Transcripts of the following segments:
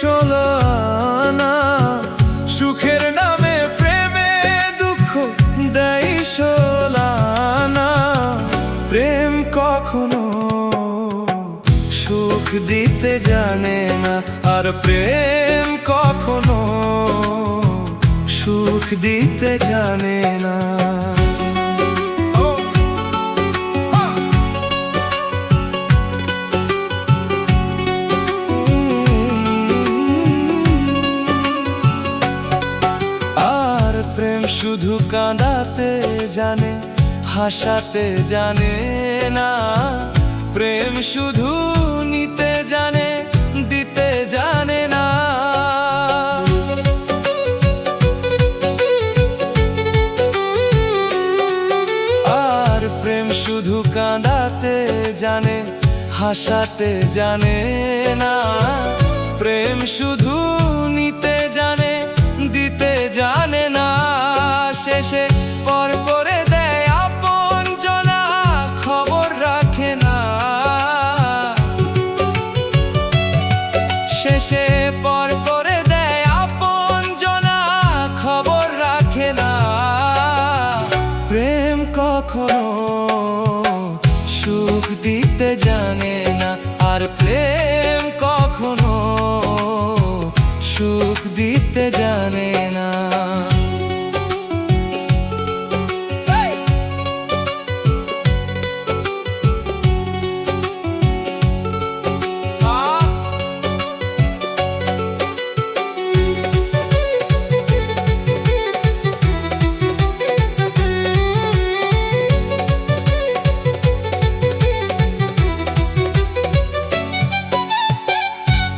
ষোলো আনা। সুখের নামে প্রেমে দুঃখ দেয় ষোলো আনা। প্রেম কখনো সুখ দিতে জানে না, আর প্রেম কখনো সুখ দিতে জানে না। আর প্রেম শুধু কাঁদাতে জানে, হাসাতে জানে না। প্রেম শুধু নিতে জানে, দিতে জানে না। আর প্রেম শুধু কাঁদাতে জানে, হাসাতে জানে না। প্রেম শুধু নিতে জানে, দিতে জানে না। শেষে পর করে দেয় আপন জনা, খবর রাখে না। শেষে পর করে দেয় আপন জনা, খবর রাখে না। প্রেম কখনো সুখ দিতে জানে না, আর প্রেম কখনো সুখ দিতে জানে না।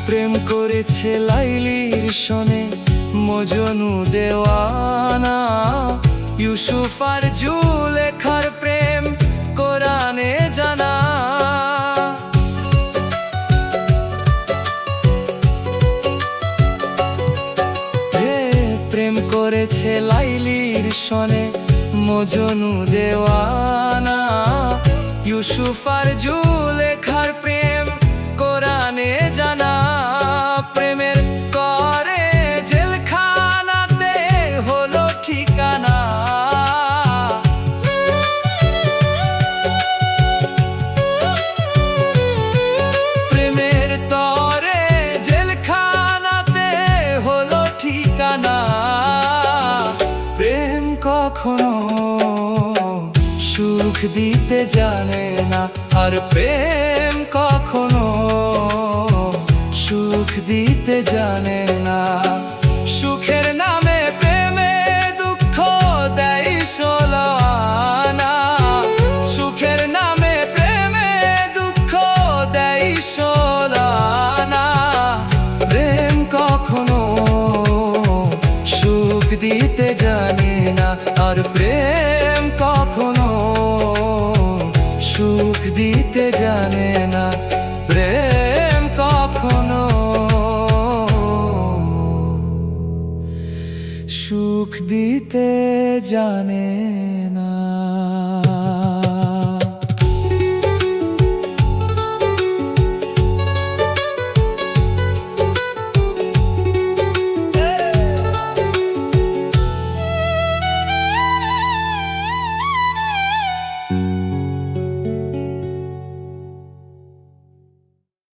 প্রেম করেছে লাইলির সনে মজনু দেওয়ানা। ইউসুফ আর জুলেখার প্রেম কোরআনে জানা। প্রেম করেছে লাইলির সনে মজনু দেওয়ানা। ইউসুফ আর জুলেখার প্রেম কোরআনে জানা। প্রেমের করে জেলখানাতে হলো ঠিকানা। প্রেমের তরে জেলখানাতে হলো ঠিকানা। প্রেম কখনো সুখ দিতে জানে না, আর প্রেম কখনো সুখ দিতে জানে না। সুখের নামে প্রেমে দুঃখ দেয় ষোলো আনা। সুখের নামে প্রেমে দুঃখ দেয় ষোলো আনা। প্রেম কখনো সুখ দিতে জানে না, আর প্রেম কখনো সুখ দিতে জানে না। প্রেম কখনো সুখ দিতে জানে